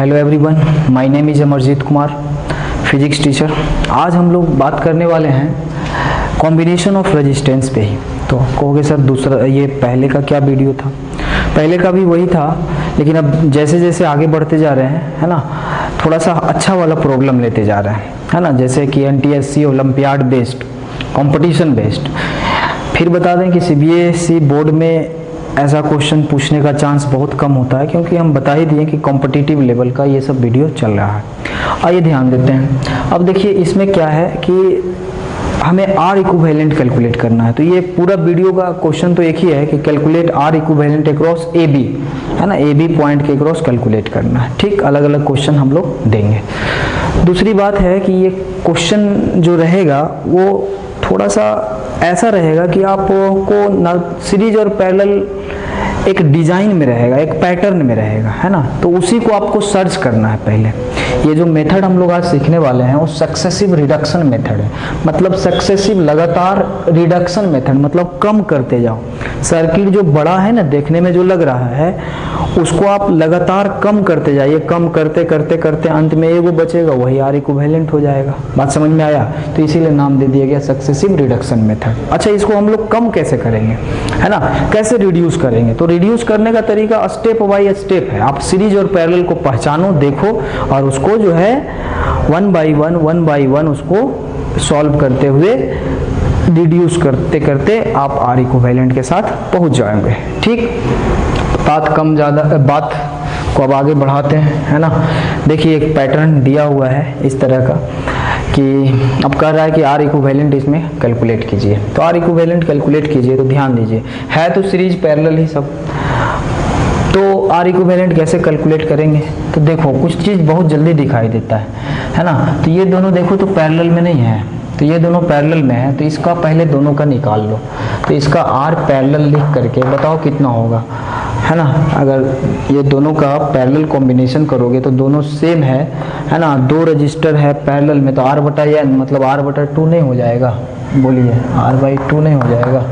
Hello everyone, my name is Amarjeet Kumar, physics teacher. आज हम लोग बात करने वाले हैं कॉम्बिनेशन ऑफ रेजिस्टेंस पे ही। तो कहोगे सर दूसरा ये पहले का क्या वीडियो था? पहले का भी वही था, लेकिन अब जैसे जैसे आगे बढ़ते जा रहे हैं, है ना, थोड़ा सा अच्छा वाला प्रॉब्लम लेते जा रहे हैं, है ना, जैसे कि NTSC olympiad based, competition based. फिर बता दें कि CBSE बोर्ड में ऐसा क्वेश्चन पूछने का चांस बहुत कम होता है, क्योंकि हम बता ही दिए कि कॉम्पिटिटिव लेवल का ये सब वीडियो चल रहा है। आइए ध्यान देते हैं। अब देखिए इसमें क्या है कि हमें R इक्विवेलेंट कैलकुलेट करना है। तो ये पूरा वीडियो का क्वेश्चन तो एक ही है कि calculate R equivalent across AB, है ना, AB पॉइंट के अक्रॉस कैलकुलेट करना है। ठीक, अलग अलग क्वेश्चन हम लोग देंगे। दूसरी बात है कि ये क्वेश्चन जो रहेगा वो थोड़ा सा ऐसा रहेगा कि आपको सीरीज और पैरेलल एक डिजाइन में रहेगा, एक पैटर्न में रहेगा, है ना। तो उसी को आपको सर्च करना है। पहले ये जो मेथड हम लोग आज सीखने वाले हैं वो सक्सेसिव रिडक्शन मेथड है। मतलब सक्सेसिव लगातार रिडक्शन मेथड, मतलब कम करते जाओ। सर्किट जो बड़ा है ना, देखने में जो लग रहा है, उसको आप लगातार कम करते जाइए। कम करते करते करते अंत में एगो बचेगा, वही R इक्विवेलेंट हो जाएगा। बात समझ में आया? तो इसीलिए नाम दे दिया गया सक्सेसिव रिडक्शन मेथड। अच्छा, इसको हम लोग कम कैसे करेंगे, है ना, कैसे रिड्यूस करेंगे? तो रिड्यूस करने का तरीका स्टेप बाय स्टेप है। आप सीरीज और पैरेलल को पहचानो, देखो, और उसको जो है वन बाय वन उसको सॉल्व करते हुए रिड्यूस करते करते आप R इक्विवेलेंट के साथ पहुंच जाएंगे। ठीक, बात को अब आगे बढ़ाते हैं, है ना। देखिए एक पैटर्न दिया हुआ है इस तरह का कि अब कह रहा है कि R इक्विवेलेंट इसमें कैलकुलेट कीजिए। तो R इक्विवेलेंट कैलकुलेट कीजिए, तो ध्यान दीजिए है तो सीरीज पैरेलल ही सब। तो R इक्विवेलेंट कैसे कैलकुलेट करेंगे? तो देखो कुछ चीज़ बहुत जल्दी दिखाई देता है ना। तो ये दोनों देखो तो पैरेलल में नहीं है, तो ये दोनों पैरेलल में है, तो इसका पहले दोनों का निकाल लो। तो इसका R पैरेलल लिख करके बताओ कितना होगा, है ना। अगर ये दोनों का पैरेलल कॉम्बिनेशन करोगे तो दोनों सेम है ना। दो रजिस्टर है पैरेलल में, तो R/N मतलब R/2 नहीं हो जाएगा? बोलिए, R/2 नहीं हो जाएगा?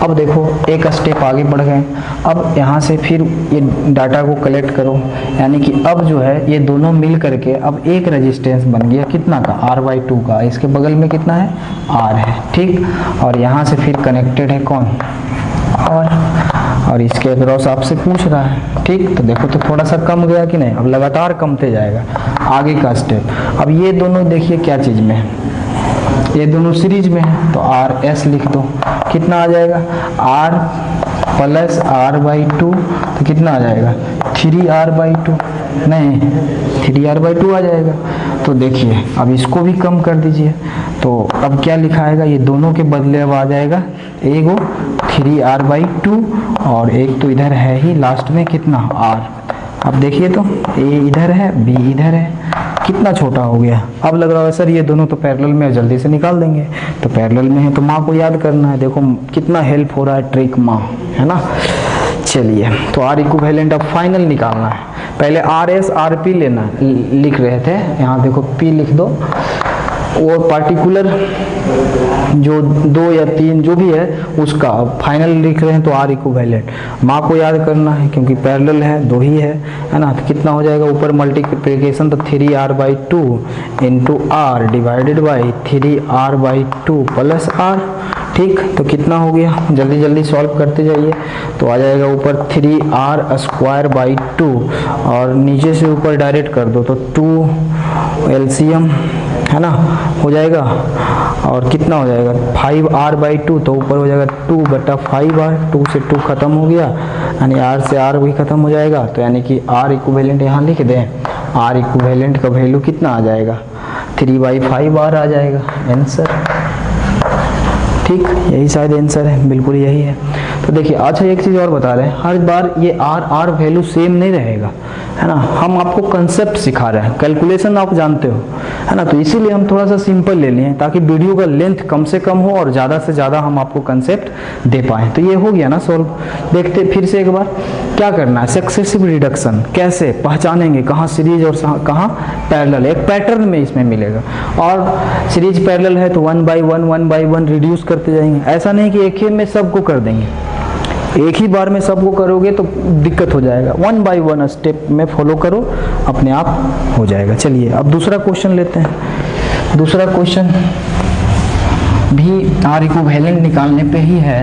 अब देखो एक स्टेप आगे बढ़ गए। अब यहाँ से फिर ये डाटा को कलेक्ट करो, यानी कि अब जो है ये दोनों मिल करके अब एक रेजिस्टेंस बन गया कितना का? R/2 का। इसके बगल में कितना है? R है। ठीक, और यहाँ से फिर कनेक्टेड है कौन? और इसके अक्रॉस आपसे पूछ रहा है। ठीक, तो देखो तो थोड़ा सा कम गया कि नहीं? अब लगातार कमते जाएगा आगे का स्टेप। अब ये दोनों देखिए क्या चीज़ में है, ये दोनों सीरीज में है, तो RS लिख दो। कितना आ जाएगा? R प्लस R/2, तो कितना आ जाएगा? 3R/2, नहीं 3R/2 आ जाएगा। तो देखिए अब इसको भी कम कर दीजिए। तो अब क्या लिखाएगा? ये दोनों के बदले अब आ जाएगा एगो 3R/2 और एक तो इधर है ही लास्ट में कितना? R। अब देखिए तो A इधर है, B इधर है, कितना छोटा हो गया। अब लग रहा है सर ये दोनों तो पैरेलल में, जल्दी से निकाल देंगे। तो पैरेलल में है तो माँ को याद करना है। देखो कितना हेल्प हो रहा है ट्रिक माँ, है ना। चलिए, तो R इक्विवेलेंट अब फाइनल निकालना है। पहले RS RP लेना लिख रहे थे, यहाँ देखो P लिख दो। और पार्टिकुलर जो 2 या 3 जो भी है उसका फाइनल लिख रहे हैं, तो R इक्विवेलेंट माँ को याद करना है क्योंकि पैरेलल है, दो ही है ना। तो कितना हो जाएगा? ऊपर मल्टीप्लिकेशन, तो 3R/2 into R divided by 3R/2 plus R। ठीक, तो कितना हो गया? जल्दी जल्दी सॉल्व करते जाइए। तो आ जाएगा ऊपर 3R²/2 और नीचे से ऊपर डायरेक्ट कर दो तो 2 LCM, है ना, हो जाएगा। और कितना हो जाएगा? 5R/2, तो ऊपर हो जाएगा 2/5R। 2 से 2 खत्म हो गया, यानी R से R भी खत्म हो जाएगा। तो यानी कि R इक्विवेलेंट यहाँ लिख दें। R इक्विवेलेंट का वैल्यू कितना आ जाएगा? 3/5R आ जाएगा आंसर। ठीक, यही शायद आंसर है, बिल्कुल यही है। तो देखिए अच्छा एक चीज़ और बता रहे हैं, हर बार ये R वैल्यू सेम नहीं रहेगा, है ना। हम आपको कंसेप्ट सिखा रहे हैं, कैलकुलेशन आप जानते हो, है ना। तो इसीलिए हम थोड़ा सा सिंपल ले लिए ताकि वीडियो का लेंथ कम से कम हो और ज़्यादा से ज़्यादा हम आपको कंसेप्ट दे पाएँ। तो ये हो गया ना सॉल्व। देखते फिर से एक बार क्या करना है। सक्सेसिव रिडक्शन कैसे पहचानेंगे, कहाँ सीरीज और कहाँ पैरेलल, एक पैटर्न में इसमें मिलेगा। और सीरीज पैरेलल है तो 1 बाय 1 रिड्यूस करते जाएंगे। ऐसा नहीं कि एक ही में सबको कर देंगे, एक ही बार में सबको करोगे तो दिक्कत हो जाएगा, 1 बाय 1 स्टेप में फॉलो करो, अपने आप हो जाएगा। चलिए अब दूसरा क्वेश्चन लेते हैं। दूसरा क्वेश्चन भी आर इक्विवेलेंट निकालने पे ही है।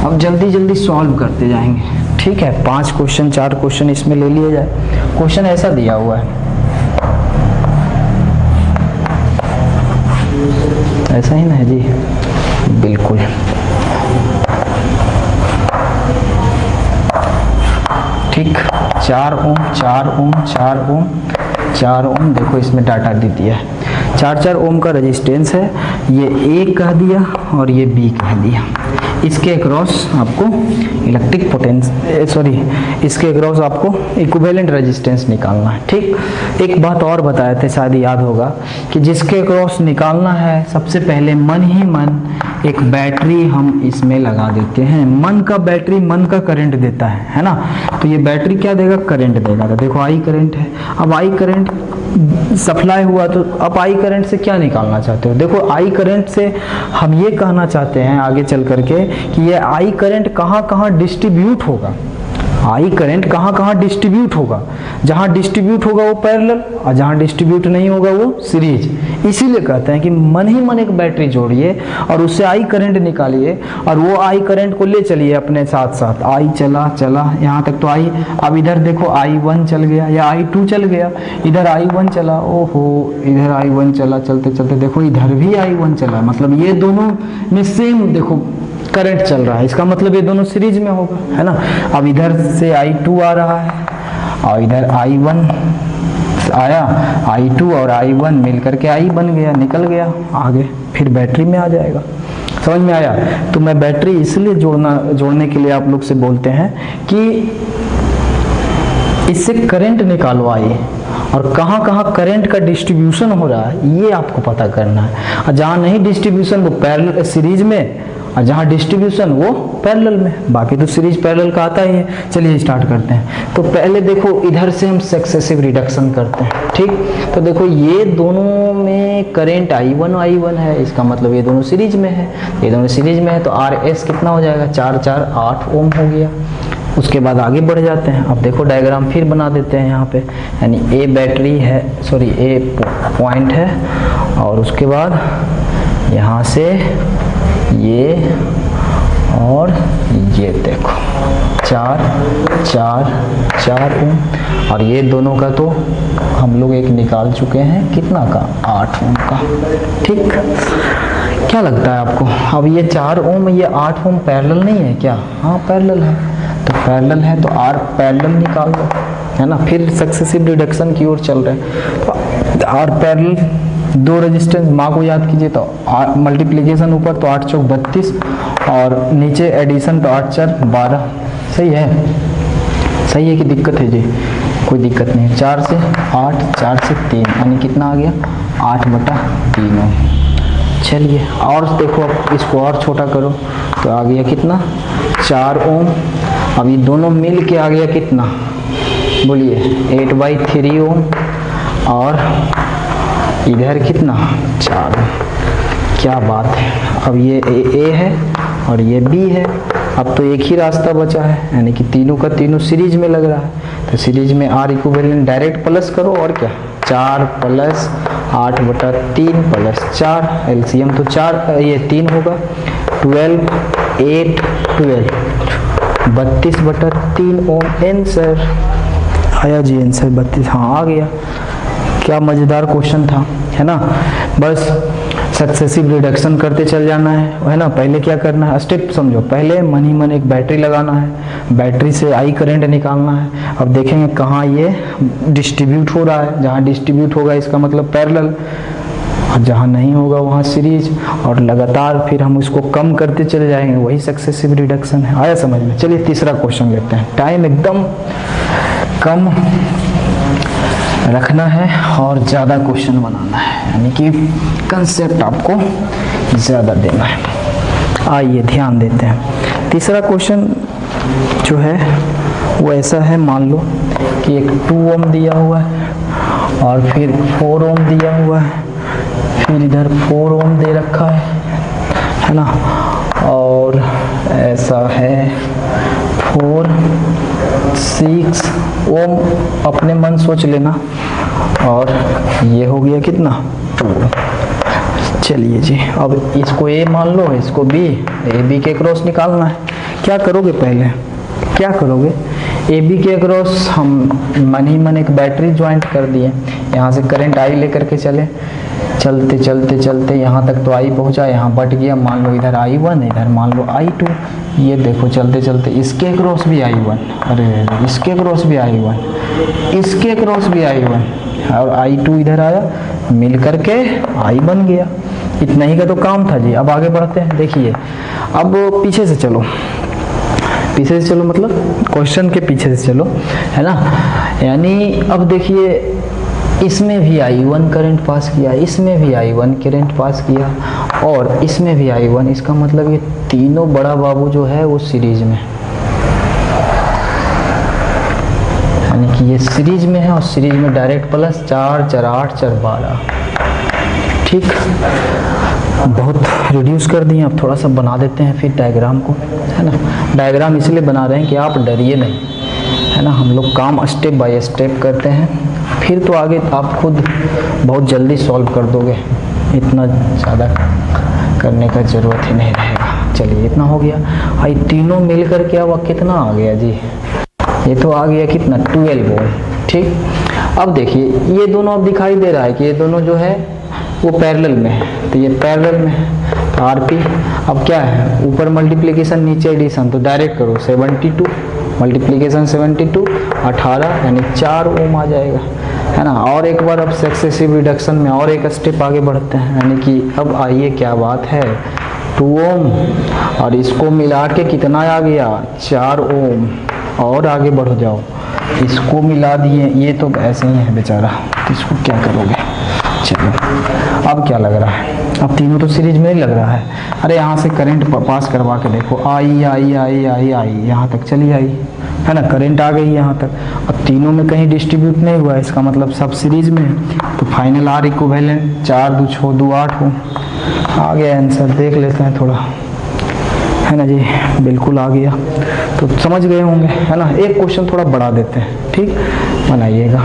अब जल्दी जल्दी सॉल्व करते जाएंगे, ठीक है। 5 क्वेश्चन 4 क्वेश्चन इसमें ले लिए जाए। क्वेश्चन ऐसा दिया हुआ है, ऐसा ही ना है जी, बिल्कुल। ठीक, 4 ओम 4 ओम 4 ओम 4 ओम, देखो इसमें डाटा दे दिया है। 4 ओम का रेजिस्टेंस है, ये ए कह दिया और ये बी कह दिया। इसके अक्रॉस आपको इलेक्ट्रिक इसके अक्रॉस आपको इक्विवेलेंट रेजिस्टेंस निकालना है, ठीक। एक बात और बताए थे, शायद याद होगा, कि जिसके अक्रॉस निकालना है सबसे पहले मन ही मन एक बैटरी हम इसमें लगा देते हैं। मन का बैटरी मन का करंट देता है ना, तो ये बैटरी क्या देगा, करंट देगा। तो देखो आई करंट है, अब आई करंट सप्लाई हुआ, तो अब आई करंट से क्या निकालना चाहते हो? देखो आई करंट से हम ये कहना चाहते हैं आगे चल करके कि ये आई करंट कहाँ कहाँ डिस्ट्रीब्यूट होगा। आई करंट कहाँ कहाँ डिस्ट्रीब्यूट होगा, जहाँ डिस्ट्रीब्यूट होगा वो पैरेलल, और जहाँ डिस्ट्रीब्यूट नहीं होगा वो सीरीज। इसीलिए कहते हैं कि मन ही मन एक बैटरी जोड़िए और उससे आई करंट निकालिए, और वो आई करंट को ले चलिए अपने साथ साथ। आई चला चला यहाँ तक तो आई, अब इधर देखो I1 चल गया या I2 चल गया, इधर I1 चला, ओहो इधर I1 चला, चलते चलते देखो इधर भी I1 चला, मतलब ये दोनों में सेम देखो करंट चल रहा है, इसका मतलब ये दोनों सीरीज में होगा, है ना। अब इधर से I2 आ रहा है और इधर I1 आया, I2 और I1 मिलकर के I बन गया, निकल गया आगे, फिर बैटरी में आ जाएगा। समझ में आया? तो मैं बैटरी इसलिए जोड़ने के लिए आप लोग से बोलते हैं कि इससे करंट निकालवाइए और कहाँ कहाँ करंट का डिस्ट्रीब्यूशन हो रहा है ये आपको पता करना है, और जहाँ नहीं डिस्ट्रीब्यूशन वो पैरेलल सीरीज में, और जहाँ डिस्ट्रीब्यूशन वो पैरेलल में। बाकी तो सीरीज पैरेलल का आता ही है। चलिए स्टार्ट करते हैं। तो पहले देखो इधर से हम सक्सेसिव रिडक्शन करते हैं, ठीक। तो देखो ये दोनों में करंट I1 है, इसका मतलब ये दोनों सीरीज में है, ये दोनों सीरीज में है, तो RS कितना हो जाएगा, 4 4 8 ओम हो गया। उसके बाद आगे बढ़ जाते हैं। अब देखो डायग्राम फिर बना देते हैं यहाँ पे, यानी ए बैटरी है, सॉरी ए पॉइंट है, और उसके बाद यहाँ से ये और ये देखो 4 4 4 ओम, और ये दोनों का तो हम लोग एक निकाल चुके हैं, कितना का, 8 ओम का, ठीक। क्या लगता है आपको? अब ये 4 ओम ये 8 ओम पैरेलल नहीं है क्या? हाँ पैरेलल है, तो पैरेलल है तो R पैरेलल निकाल दो, है ना। फिर सक्सेसिव रिडक्शन की ओर चल रहे हैं, तो R पैरेलल, दो रेजिस्टेंस माँ को याद कीजिए, तो मल्टीप्लिकेशन ऊपर तो 8 चौक 32 और नीचे एडिशन तो 8 4 12। सही है, सही है कि दिक्कत है जी? कोई दिक्कत नहीं है। 4 से 8 4 से 3 यानी कितना आ गया, 8/3 ओम। चलिए और देखो, अब इसको और छोटा करो तो आ गया कितना, 4 ओम। अब ये दोनों मिल के आ गया कितना, बोलिए 8/3 ओम, और इधर कितना, 4। क्या बात है। अब ये ए है और ये बी है, अब तो एक ही रास्ता बचा है, यानी कि तीनों का तीनों सीरीज में लग रहा है, तो सीरीज में R इक्विवेलेंट डायरेक्ट प्लस करो, और क्या, 4 + 8/3 + 4, एलसीएम तो 4 ये 3 होगा, 12 8 12 32/3 ओम। आंसर आया जी, आंसर 32, हाँ आ गया। क्या मज़ेदार क्वेश्चन था, है ना। बस सक्सेसिव रिडक्शन करते चल जाना है ना। पहले क्या करना है, स्टेप समझो। पहले मन ही मन एक बैटरी लगाना है, बैटरी से आई करंट निकालना है। अब देखेंगे कहाँ ये डिस्ट्रीब्यूट हो रहा है, जहाँ डिस्ट्रीब्यूट होगा इसका मतलब पैरेलल, और जहाँ नहीं होगा वहाँ सीरीज, और लगातार फिर हम उसको कम करते चले जाएंगे, वही सक्सेसिव रिडक्शन है। आया समझ में? चलिए तीसरा क्वेश्चन लेते हैं। टाइम एकदम कम रखना है और ज़्यादा क्वेश्चन बनाना है, यानी कि कंसेप्ट आपको ज़्यादा देना है। आइए ध्यान देते हैं। तीसरा क्वेश्चन जो है वो ऐसा है, मान लो कि एक 2 ओम दिया हुआ है और फिर 4 ओम दिया हुआ है, फिर इधर 4 ओम दे रखा है ना, और ऐसा है 4 6 ओम अपने मन सोच लेना, और ये हो गया कितना 2। चलिए जी, अब इसको A मान लो, इसको B, AB के क्रॉस निकालना है। क्या करोगे, पहले क्या करोगे, AB के क्रॉस हम मन ही मन एक बैटरी ज्वाइंट कर दिए, यहाँ से करंट I लेकर के चलते चलते चलते यहाँ तक तो I पहुँचा, यहाँ बट गया, मान लो इधर I1, इधर मान लो I2। ये देखो चलते चलते इसके क्रॉस भी I1, अरे इसके क्रॉस भी I1, इसके क्रॉस भी I1, और I2 इधर आया, मिल करके I बन गया। इतना ही का तो काम था जी। अब आगे बढ़ते हैं, देखिए अब पीछे से चलो, पीछे से चलो मतलब क्वेश्चन के पीछे से चलो, है ना। यानी अब देखिए इसमें भी I1 करंट पास किया, इसमें भी I1 करंट पास किया, और इसमें भी I1। इसका मतलब ये तीनों बड़ा बाबू जो है वो सीरीज में, यानी कि ये सीरीज में है, और सीरीज में डायरेक्ट प्लस 4 4 8 4 12। ठीक, बहुत रिड्यूस कर दिए। अब थोड़ा सा बना देते हैं फिर डायग्राम को, है ना। डायग्राम इसलिए बना रहे हैं कि आप डरिए नहीं, है ना। हम लोग काम स्टेप बाय स्टेप करते हैं, फिर तो आगे आप खुद बहुत जल्दी सॉल्व कर दोगे, इतना ज़्यादा करने का ज़रूरत ही नहीं रहेगा। चलिए इतना हो गया। भाई तीनों मिल कर क्या हुआ, कितना आ गया जी, ये तो आ गया कितना 12 ओम। ठीक, अब देखिए ये दोनों अब दिखाई दे रहा है कि ये दोनों जो है वो पैरेलल में है, तो ये पैरेलल में है, तो आरपी अब क्या है, ऊपर मल्टीप्लिकेशन नीचे एडिशन, तो डायरेक्ट करो 72 मल्टीप्लिकेशन 72 18, यानी 4 ओम आ जाएगा, है ना। और एक बार अब सक्सेसिव रिडक्शन में और एक स्टेप आगे बढ़ते हैं, यानी कि अब आइए क्या बात है 2 ओम, और इसको मिला के कितना आ गया 4 ओम, और आगे बढ़ जाओ, इसको मिला दिए, ये तो ऐसे ही है बेचारा, तो इसको क्या करोगे। चलो अब क्या लग रहा है, अब तीनों तो सीरीज में ही लग रहा है। अरे यहाँ से करंट पास करवा के देखो, आई आई आई आई आई यहाँ तक चली आई, है ना, करंट आ गई यहाँ तक, और तीनों में कहीं डिस्ट्रीब्यूट नहीं हुआ, इसका मतलब सब सीरीज में है। तो फाइनल आर इक्विवेलेंट 4 2 6 2 8 हो, आ गया आंसर। देख लेते हैं थोड़ा, है ना जी, बिल्कुल आ गया, तो समझ गए होंगे, है ना। एक क्वेश्चन थोड़ा बढ़ा देते हैं, ठीक, बनाइएगा।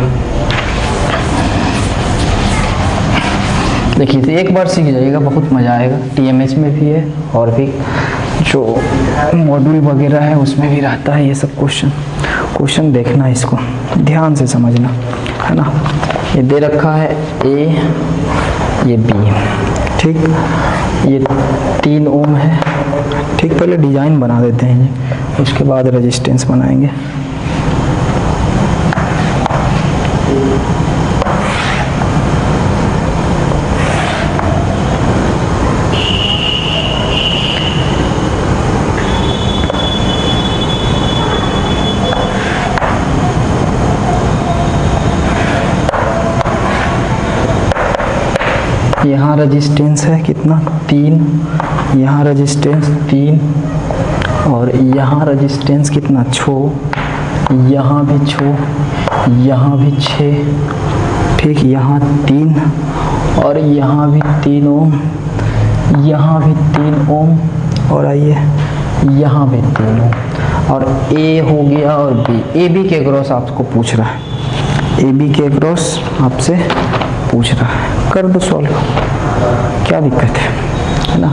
देखिए तो एक बार सीख जाइएगा, बहुत मज़ा आएगा। टीएमएच में भी है, और भी जो मॉड्यूल वगैरह है उसमें भी रहता है ये सब क्वेश्चन देखना, इसको ध्यान से समझना, है ना। ये दे रखा है ए, ये बी, ठीक, ये 3 ओम है, ठीक। पहले डिजाइन बना देते हैं ये, उसके बाद रेजिस्टेंस बनाएंगे। यहाँ रेजिस्टेंस है कितना 3, यहाँ रेजिस्टेंस 3, और यहाँ रेजिस्टेंस कितना 6, यहाँ भी 6, यहाँ भी 6, ठीक, यहाँ 3, और यहाँ भी 3 ओम, यहाँ भी 3 ओम, और आइए यहाँ भी 3 ओम, और ए हो गया, और बी, ए बी के क्रॉस आपको पूछ रहा है, ए बी के क्रॉस आपसे पूछ रहा है, कर दो सॉल्व, क्या दिक्कत है ना।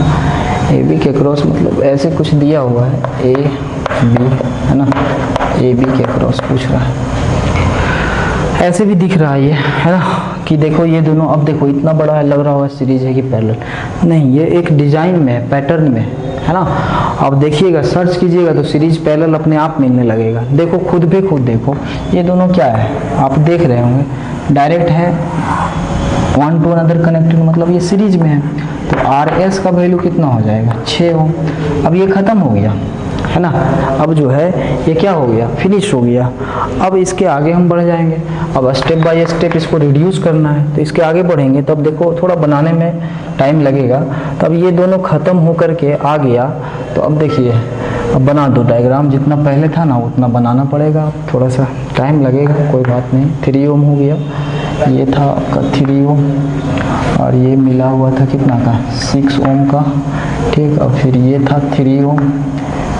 ए बी के क्रॉस मतलब ऐसे कुछ दिया हुआ है, ए बी, है ना, ए बी के क्रॉस पूछ रहा है, ऐसे भी दिख रहा है ये, है ना, कि देखो ये दोनों, अब देखो इतना बड़ा है, लग रहा होगा सीरीज है कि पैरेलल, नहीं, ये एक डिजाइन में है, पैटर्न में, है ना। अब देखिएगा, सर्च कीजिएगा तो सीरीज पैरेलल अपने आप मिलने लगेगा। देखो खुद पे खुद देखो, ये दोनों क्या है, आप देख रहे होंगे, डायरेक्ट है, वन टू अनदर कनेक्टेड, मतलब ये सीरीज में है, तो आर एस का वैल्यू कितना हो जाएगा 6 ओम। अब ये खत्म हो गया, है ना। अब जो है ये क्या हो गया, फिनिश हो गया। अब इसके आगे हम बढ़ जाएंगे, अब स्टेप बाय स्टेप इसको रिड्यूस करना है, तो इसके आगे बढ़ेंगे, तब देखो थोड़ा बनाने में टाइम लगेगा। तब ये दोनों खत्म हो करके आ गया, तो अब देखिए, अब बना दो डायग्राम, जितना पहले था ना उतना बनाना पड़ेगा, थोड़ा सा टाइम लगेगा, कोई बात नहीं। 3 ओम हो गया, ये था आपका 3 ओम, और ये मिला हुआ था कितना का 6 ओम का, ठीक। और फिर ये था 3 ओम,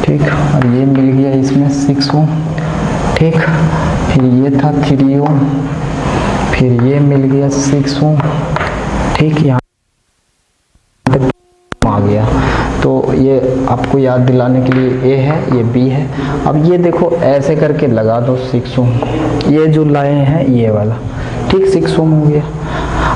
ठीक। ठीक, और ये मिल गया इसमें 6 ओम, ठीक। फिर ये था 3 ओम, फिर ये मिल गया 6 ओम, ठीक। यहाँ तक आ गया। तो ये आपको याद दिलाने के लिए ए है, ये बी है। अब ये देखो ऐसे करके लगा दो 6 ओम, ये जो लाए हैं ये वाला, ठीक, 6 ओम हो गया।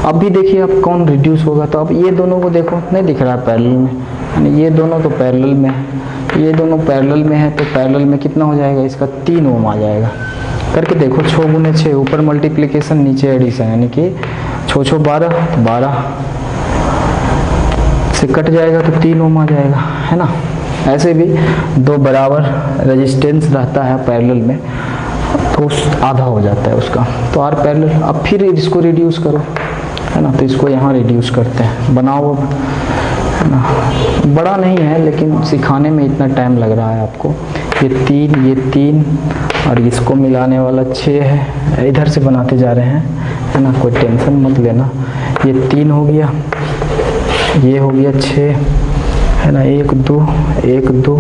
अब भी देखिए अब कौन रिड्यूस होगा, तो अब ये दोनों को देखो, नहीं दिख रहा है पैरेलल में, यानी ये दोनों तो पैरेलल में है, ये दोनों पैरेलल में है, तो पैरेलल में कितना हो जाएगा इसका 3 ओम आ जाएगा। करके देखो 6 गुने 6, ऊपर मल्टीप्लिकेशन नीचे एडिशन, यानी कि 6 6 12, 12 से कट जाएगा तो 3 ओम आ जाएगा, है ना। ऐसे भी दो बराबर रेजिस्टेंस रहता है पैरेलल में तो आधा हो जाता है उसका, तो आर पैरेलल। अब फिर इसको रिड्यूस करो, है ना, तो इसको यहाँ रिड्यूस करते हैं, बनाओ अब, है ना। बड़ा नहीं है लेकिन सिखाने में इतना टाइम लग रहा है आपको। ये 3, ये 3 और इसको मिलाने वाला 6 है, इधर से बनाते जा रहे हैं, है ना, कोई टेंशन मत लेना। ये 3 हो गया, ये हो गया 6, है ना, 1 2 1 2,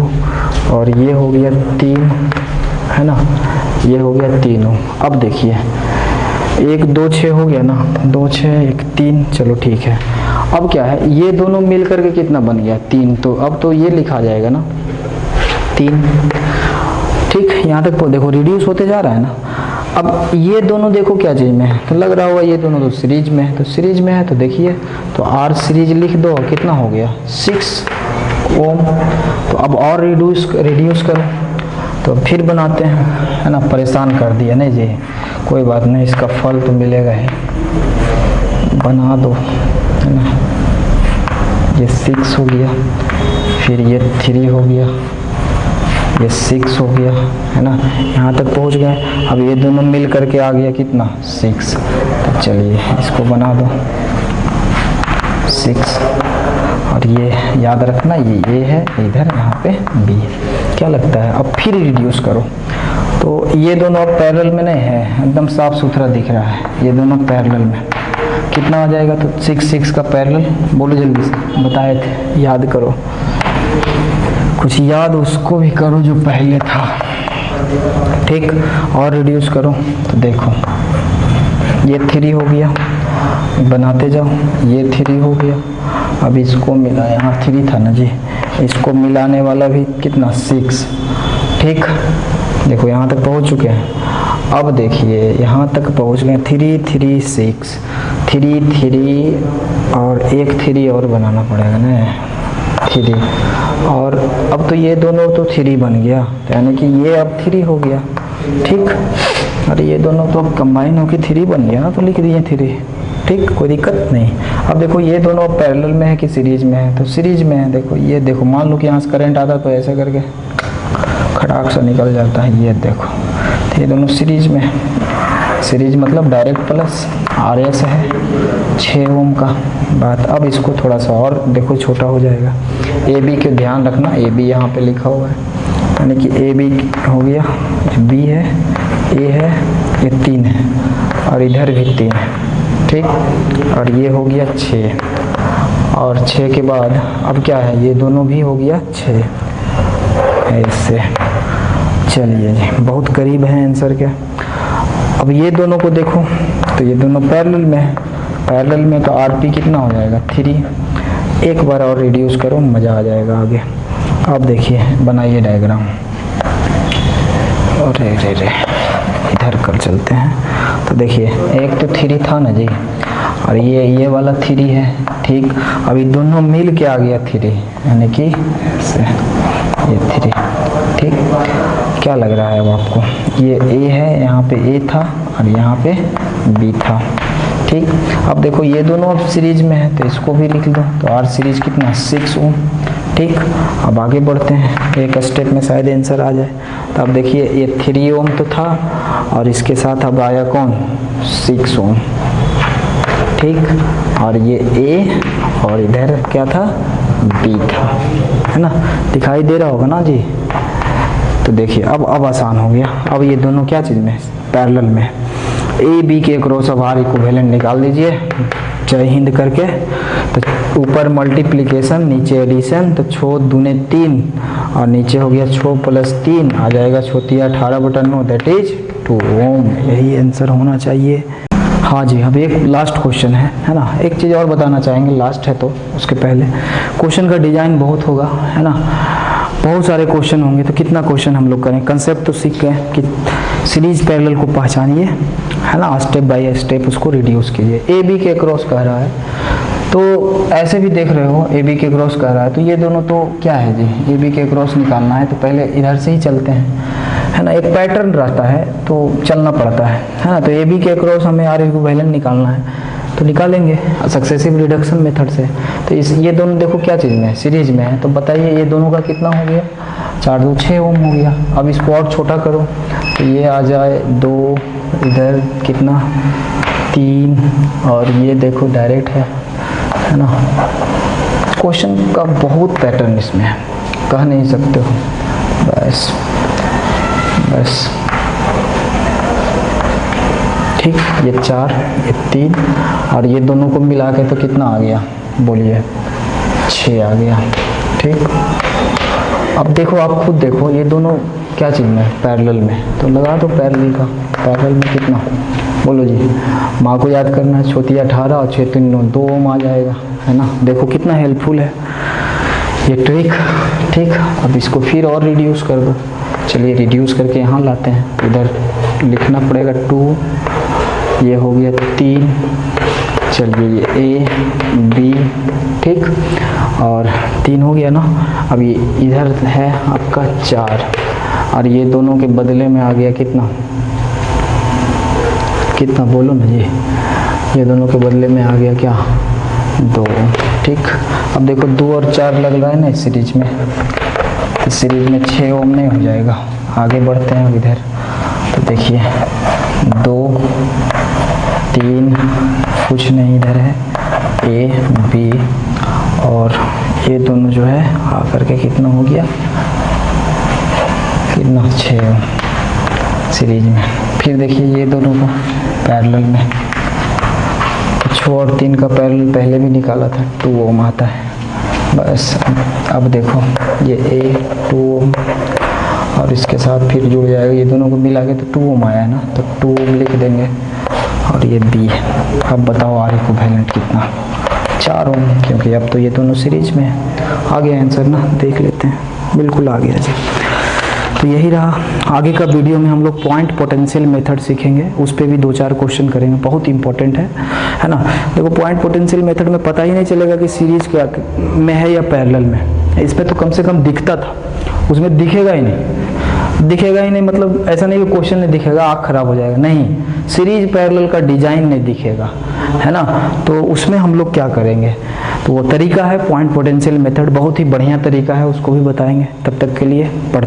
और ये हो गया 3, है ना, ये हो गया 3 ओम। अब देखिए 1 2 6 हो गया ना, 2 6 1 3, चलो ठीक है। अब क्या है, ये दोनों मिल करके कितना बन गया 3, तो अब तो ये लिखा जाएगा ना 3, ठीक। यहाँ तक तो देखो रिड्यूस होते जा रहा है ना। अब ये दोनों देखो क्या चीज में है, तो लग रहा होगा ये दोनों तो सीरीज में है, तो सीरीज में है तो देखिए, तो आर सीरीज लिख दो, कितना हो गया 6 ओम। तो अब और रिड्यूस करो, तो फिर बनाते हैं, है ना, परेशान कर दिया नहीं जी, कोई बात नहीं, इसका फल तो मिलेगा ही, बना दो, है ना। ये 6 हो गया, फिर ये 3 हो गया, ये 6 हो गया, है ना, यहाँ तक पहुँच गए। अब ये दोनों मिल करके आ गया कितना 6, तो चलिए इसको बना दो 6, और ये याद रखना ये है इधर, यहाँ पे बी, क्या लगता है। अब फिर रिड्यूस करो, तो ये दोनों अब पैरेलल में नहीं है, एकदम साफ सुथरा दिख रहा है, ये दोनों पैरेलल में, कितना आ जाएगा, तो 6 6 का पैरेलल, बोलो जल्दी से, बताए थे, याद करो, कुछ याद उसको भी करो जो पहले था, ठीक। और रिड्यूस करो, तो देखो ये 3 हो गया, बनाते जाओ, ये 3 हो गया। अब इसको मिला, यहाँ 3 था ना जी, इसको मिलाने वाला भी कितना 6, ठीक। देखो यहाँ तक पहुँच चुके हैं। अब देखिए यहाँ तक पहुँच गए, 3 3 6, 3 3 और एक 3 और बनाना पड़ेगा ना, 3, और अब तो ये दोनों तो 3 बन गया, तो यानी कि ये अब 3 हो गया, ठीक। और ये दोनों तो अब कंबाइन होकर 3 बन गया ना, तो लिख दिए 3, ठीक, कोई दिक्कत नहीं। अब देखो ये दोनों पैरेलल में है कि सीरीज में है, तो सीरीज में है। देखो ये देखो, मान लो कि यहाँ से करंट आता तो ऐसे करके खड़ाक सा निकल जाता है, ये देखो, तो ये दोनों सीरीज में है। सीरीज मतलब डायरेक्ट प्लस RS है 6 ओम का बात। अब इसको थोड़ा सा और देखो छोटा हो जाएगा, AB के ध्यान रखना, AB यहाँ पे लिखा हुआ है, यानी कि AB हो गया, B है, A है, ये 3 है, और इधर भी 3 है, ठीक। और ये हो गया 6, और 6 के बाद अब क्या है, ये दोनों भी हो गया 6, ऐसे। चलिए जी, बहुत करीब है आंसर के। अब ये दोनों को देखो, तो ये दोनों पैरेलल में है, पैरेलल में तो RP कितना हो जाएगा 3। एक बार और रिड्यूस करो, मज़ा आ जाएगा आगे। अब देखिए बनाइए डायग्राम, और रे इधर कर चलते हैं। तो देखिए एक तो 3 था ना जी, और ये वाला 3 है, ठीक। अभी दोनों मिल के आ गया 3, यानी कि ये 3, ठीक। क्या लग रहा है अब आपको, ये A है, यहाँ पे A था और यहाँ पे B था, ठीक। अब देखो ये दोनों अब सीरीज में है, तो इसको भी लिख दो, तो R सीरीज कितना 6 ओम, ठीक। अब आगे बढ़ते हैं, एक स्टेप में शायद आंसर आ जाए। तो अब देखिए ये 3 ओम तो था, और इसके साथ अब आया कौन 6 ओम, ठीक। और ये A और इधर क्या था B था, है ना, दिखाई दे रहा होगा ना जी। तो देखिए अब आसान हो गया। अब ये दोनों क्या चीज़ में पैरेलल में, AB के क्रॉस अब R इक्विवेलेंट निकाल दीजिए, जय हिंद करके। तो ऊपर मल्टीप्लिकेशन नीचे एडिशन, तो 6 दूने 3 और नीचे हो गया 6 + 3 आ जाएगा 18/9 दैट इज 2 ओम। यही आंसर होना चाहिए। हाँ जी, अब एक लास्ट क्वेश्चन है ना। एक चीज़ और बताना चाहेंगे, लास्ट है तो उसके पहले क्वेश्चन का डिजाइन बहुत होगा, है ना, बहुत सारे क्वेश्चन होंगे। तो कितना क्वेश्चन हम लोग करें, कंसेप्ट तो सीख गए कि सीरीज पैरेलल को पहचानिए, है ना, स्टेप बाय स्टेप उसको रिड्यूस कीजिए। ए बी के क्रॉस कह रहा है, तो ऐसे भी देख रहे हो ए बी के क्रॉस कह रहा है, तो ये दोनों तो क्या है जी, ए बी के क्रॉस निकालना है तो पहले इधर से ही चलते हैं, है ना, एक पैटर्न रहता है तो चलना पड़ता है ना। तो ए बी के क्रॉस हमें आर इक्विवेलेंट निकालना है तो निकालेंगे सक्सेसिव रिडक्शन मेथड से। तो ये दोनों देखो क्या चीज़ में है, सीरीज में है, तो बताइए ये दोनों का कितना हो गया, 4 × 2 = 6 ओम हो गया। अब इसको और छोटा करो तो ये आ जाए 2, इधर कितना 3, और ये देखो डायरेक्ट है ना। क्वेश्चन का बहुत पैटर्न इसमें है, कह नहीं सकते हो। बस ठीक, ये 4, ये 3 और ये दोनों को मिला के तो कितना आ गया, बोलिए 6 आ गया। ठीक, अब देखो, आप खुद देखो ये दोनों क्या चीज़ में, पैरेलल में, तो लगा दो पैरेलल का। पैरेलल में कितना, बोलो जी, माँ को याद करना है, 18 और 6 × 9 2 ओम आ जाएगा, है ना। देखो कितना हेल्पफुल है ये ट्रिक। ठीक, अब इसको फिर और रिड्यूस कर दो। चलिए रिड्यूस करके यहाँ लाते हैं, इधर लिखना पड़ेगा 2, ये हो गया 3, चलिए ये ए बी, ठीक, और 3 हो गया ना। अभी इधर है आपका 4 और ये दोनों के बदले में आ गया कितना, कितना बोलो ना जी, ये दोनों के बदले में आ गया क्या, 2। ठीक, अब देखो 2 और 4 लग रहा है ना इस सीरीज में, इस सीरीज में 6 ओम नहीं हो जाएगा। आगे बढ़ते हैं इधर, तो देखिए 2 3 कुछ नहीं, इधर है ए बी और ये दोनों जो है आकर के कितना हो गया, कितना 6 ओम सीरीज में। फिर देखिए ये दोनों को पैरेलल में, 6 और 3 का पैरेलल पहले भी निकाला था, 2 ओम आता है। बस अब देखो ये ए 2 ओम और इसके साथ फिर जुड़ जाएगा, ये दोनों को मिला के तो 2 ओम आया ना, तो 2 ओम लिख देंगे और ये बी। अब बताओ आर इक्विवेलेंट कितना, 4 ओम, क्योंकि अब तो ये दोनों सीरीज में है। आ गया आंसर ना, देख लेते हैं, बिल्कुल आ गया जी। तो यही रहा, आगे का वीडियो में हम लोग पॉइंट पोटेंशियल मेथड सीखेंगे, उस पर भी 2-4 क्वेश्चन करेंगे, बहुत इंपॉर्टेंट है ना। देखो पॉइंट पोटेंशियल मेथड में पता ही नहीं चलेगा कि सीरीज क्या में है या पैरेलल में, इसमें तो कम से कम दिखता था, उसमें दिखेगा ही नहीं, मतलब ऐसा नहीं कि क्वेश्चन नहीं दिखेगा आँख खराब हो जाएगा, नहीं, सीरीज पैरेलल का डिजाइन नहीं दिखेगा, है ना। तो उसमें हम लोग क्या करेंगे, तो वो तरीका है पॉइंट पोटेंशियल मेथड, बहुत ही बढ़िया तरीका है, उसको भी बताएंगे। तब तक के लिए पढ़